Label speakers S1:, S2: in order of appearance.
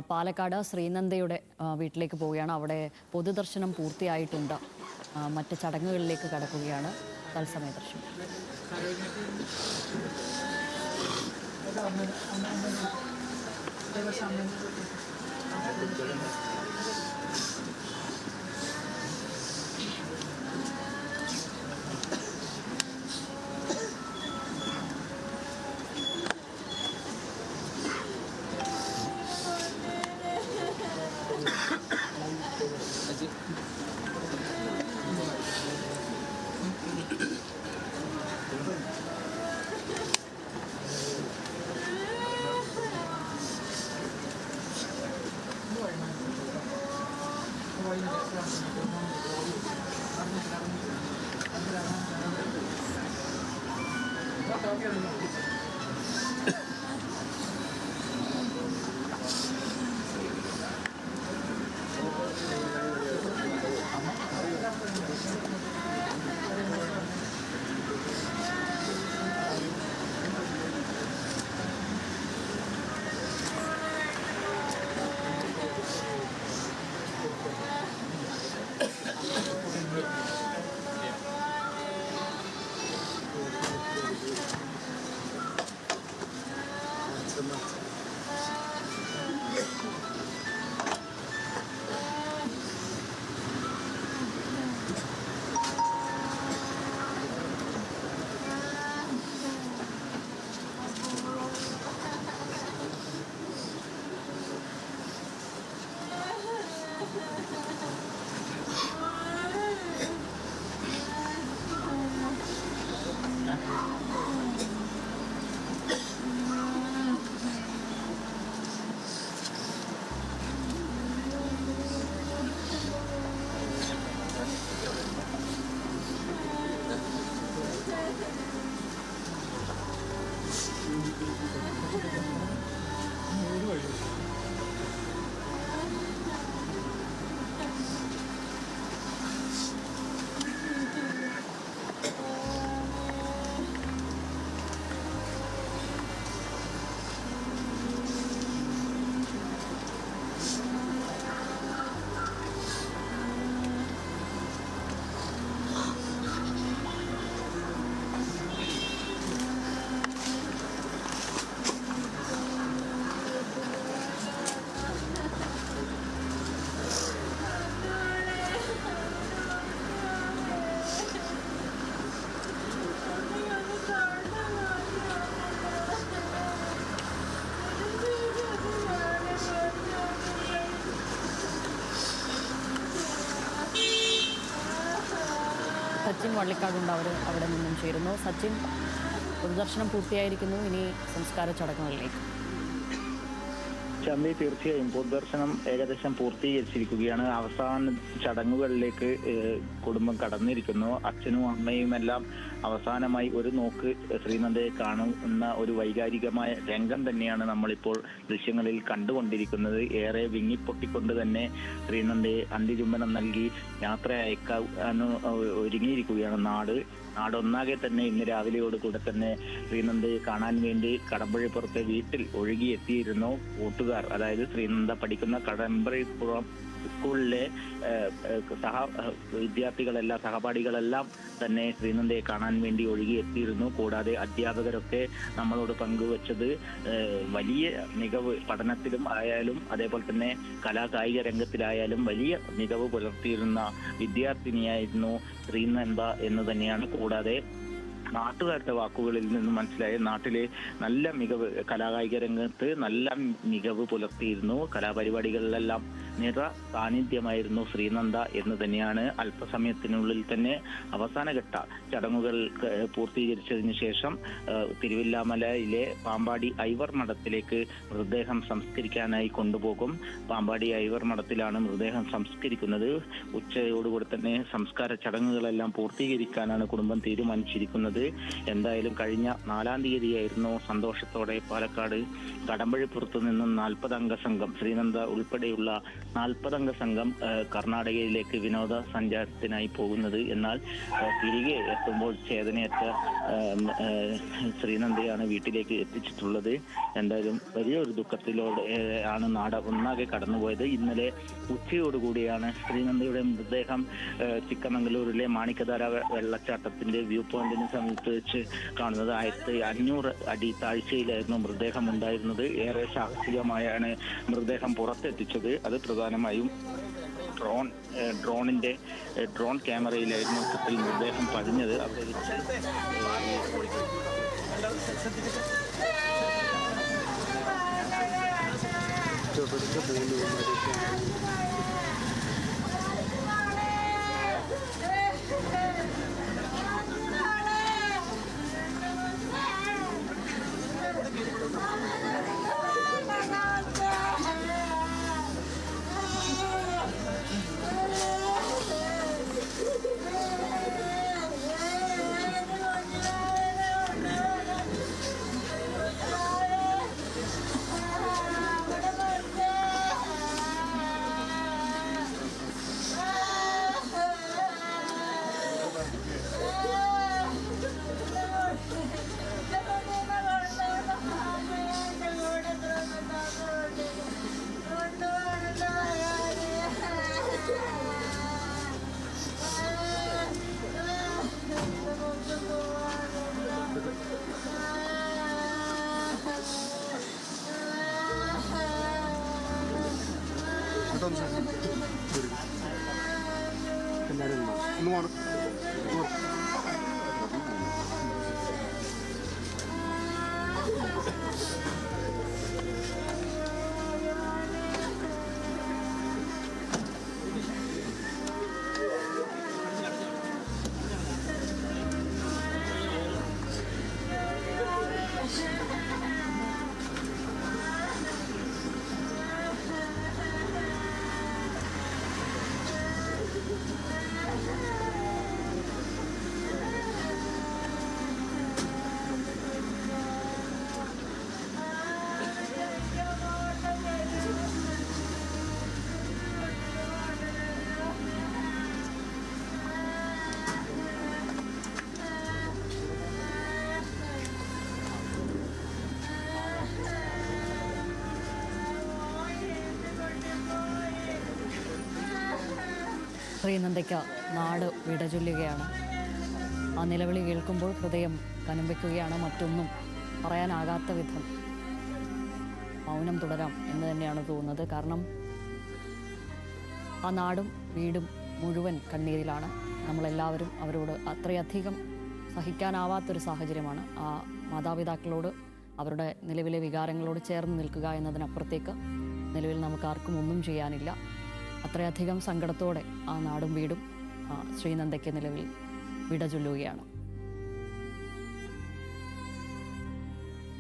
S1: പാലക്കാട് ശ്രീനന്ദയുടെ വീട്ടിലേക്ക് പോവുകയാണ്. അവിടെ പൊതുദർശനം പൂർത്തിയായിട്ടുണ്ട്. മറ്റ് ചടങ്ങുകളിലേക്ക് കടക്കുകയാണ്. തത്സമയ ദർശനം. സച്ചിൻ വള്ളിക്കാടുണ്ട്. അവിടെ നിന്നും ചേരുന്നു. സച്ചിൻ, പൊതുദർശനം പൂർത്തിയായിരിക്കുന്നു. ഇനി സംസ്കാര ചടങ്ങുകളിലേക്ക്.
S2: ചന്തി, തീർച്ചയായും പൊതുദർശനം ഏകദേശം പൂർത്തീകരിച്ചിരിക്കുകയാണ്. അവസാന ചടങ്ങുകളിലേക്ക് കുടുംബം കടന്നിരിക്കുന്നു. അച്ഛനും അമ്മയുമെല്ലാം അവസാനമായി ഒരു നോക്ക് ശ്രീനന്ദയെ കാണുന്ന ഒരു വൈകാരികമായ രംഗം തന്നെയാണ് നമ്മളിപ്പോൾ ദൃശ്യങ്ങളിൽ കണ്ടുകൊണ്ടിരിക്കുന്നത്. ഏറെ വിങ്ങിപ്പൊട്ടിക്കൊണ്ട് തന്നെ ശ്രീനന്ദയെ അന്ത്യചുംബനം നൽകി യാത്ര അയക്കാൻ ഒരുങ്ങിയിരിക്കുകയാണ് നാടൊന്നാകെ തന്നെ. ഇന്ന് രാവിലെയോടുകൂടെ തന്നെ ശ്രീനന്ദയെ കാണാൻ വേണ്ടി കടമ്പഴിപ്പുറത്തെ വീട്ടിൽ ഒഴുകിയെത്തിയിരുന്നു കൂട്ടുകാർ. അതായത് ശ്രീനന്ദ പഠിക്കുന്ന കടമ്പഴിപ്പുറം സ്കൂളിലെ വിദ്യാർത്ഥികളെല്ലാം, സഹപാഠികളെല്ലാം തന്നെ ശ്രീനന്ദയെ കാണാൻ വേണ്ടി ഒഴുകിയെത്തിയിരുന്നു. കൂടാതെ അധ്യാപകരൊക്കെ നമ്മളോട് പങ്കുവച്ചത് വലിയ മികവ് പഠനത്തിലും ആയാലും അതേപോലെ തന്നെ കലാകായിക രംഗത്തിലായാലും വലിയ മികവ് പുലർത്തിയിരുന്ന വിദ്യാർത്ഥിനിയായിരുന്നു ശ്രീനന്ദ എന്ന് തന്നെയാണ്. കൂടാതെ നാട്ടുകാരുടെ വാക്കുകളിൽ നിന്ന് മനസ്സിലായ നാട്ടിലെ നല്ല മികവ്, കലാകായിക രംഗത്ത് നല്ല മികവ് പുലർത്തിയിരുന്നു. കലാപരിപാടികളിലെല്ലാം നിറ സാന്നിധ്യമായിരുന്നു ശ്രീനന്ദ എന്ന് തന്നെയാണ്. അല്പസമയത്തിനുള്ളിൽ തന്നെ അവസാനഘട്ട ചടങ്ങുകൾ പൂർത്തീകരിച്ചതിന് ശേഷം തിരുവില്ലാമലയിലെ പാമ്പാടി ഐവർ മഠത്തിലേക്ക് മൃതദേഹം സംസ്കരിക്കാനായി കൊണ്ടുപോകും. പാമ്പാടി ഐവർ മഠത്തിലാണ് മൃതദേഹം സംസ്കരിക്കുന്നത്. ഉച്ചയോടുകൂടി തന്നെ സംസ്കാര ചടങ്ങുകളെല്ലാം പൂർത്തീകരിക്കാനാണ് കുടുംബം തീരുമാനിച്ചിരിക്കുന്നത്. എന്തായാലും കഴിഞ്ഞ 4-ാം തീയതിയായിരുന്നു സന്തോഷത്തോടെ പാലക്കാട് കടമ്പഴിപ്പുറത്തു നിന്നും 40 അംഗ സംഘം ശ്രീനന്ദ ഉൾപ്പെടെയുള്ള 40 അംഗ സംഘം കർണാടകയിലേക്ക് വിനോദ സഞ്ചാരത്തിനായി പോകുന്നത്. എന്നാൽ തിരികെ എത്തുമ്പോൾ ചേതനയറ്റ ശ്രീനന്ദയാണ് വീട്ടിലേക്ക് എത്തിച്ചിട്ടുള്ളത്. എന്തായാലും വലിയൊരു ദുഃഖത്തിലൂടെ ആണ് നാട് ഒന്നാകെ കടന്നുപോയത്. ഇന്നലെ ഉച്ചയോടുകൂടിയാണ് ശ്രീനന്ദയുടെ മൃതദേഹം ചിക്കമംഗലൂരിലെ മാണിക്കധാര വെള്ളച്ചാട്ടത്തിന്റെ വ്യൂ പോയിന്റിന് സമീപത്ത് വെച്ച് കാണുന്നത്. 1500 അടി താഴ്ചയിലായിരുന്നു മൃതദേഹം ഉണ്ടായിരുന്നത്. ഏറെ സാഹസികമായാണ് മൃതദേഹം പുറത്തെത്തിച്ചത്. അത് പ്രധാനമായും ഡ്രോൺ ക്യാമറയിലായിരുന്നു മൃതദേഹം പതിഞ്ഞത്. അവിടെ വെച്ച്
S1: ശ്രീനന്ദയ്ക്ക് നാട് വിടചൊല്ലുകയാണ്. ആ നിലവിളി കേൾക്കുമ്പോൾ ഹൃദയം കനം വയ്ക്കുകയാണ്. മറ്റൊന്നും പറയാനാകാത്ത വിധം മൗനം തുടരാം എന്ന് തന്നെയാണ് തോന്നുന്നത്. കാരണം ആ നാടും വീടും മുഴുവൻ കണ്ണീരിലാണ്. നമ്മളെല്ലാവരും അവരോട് അത്രയധികം സഹിക്കാനാവാത്തൊരു സാഹചര്യമാണ്. ആ മാതാപിതാക്കളോട് അവരുടെ നിലവിലെ വികാരങ്ങളോട് ചേർന്ന് നിൽക്കുക എന്നതിനപ്പുറത്തേക്ക് നിലവിൽ നമുക്ക് ആർക്കും ഒന്നും ചെയ്യാനില്ല. അത്രയധികം സങ്കടത്തോടെ ആ നാടും വീടും ശ്രീനന്ദയ്ക്ക് നിലവിൽ വിട ചൊല്ലുകയാണ്.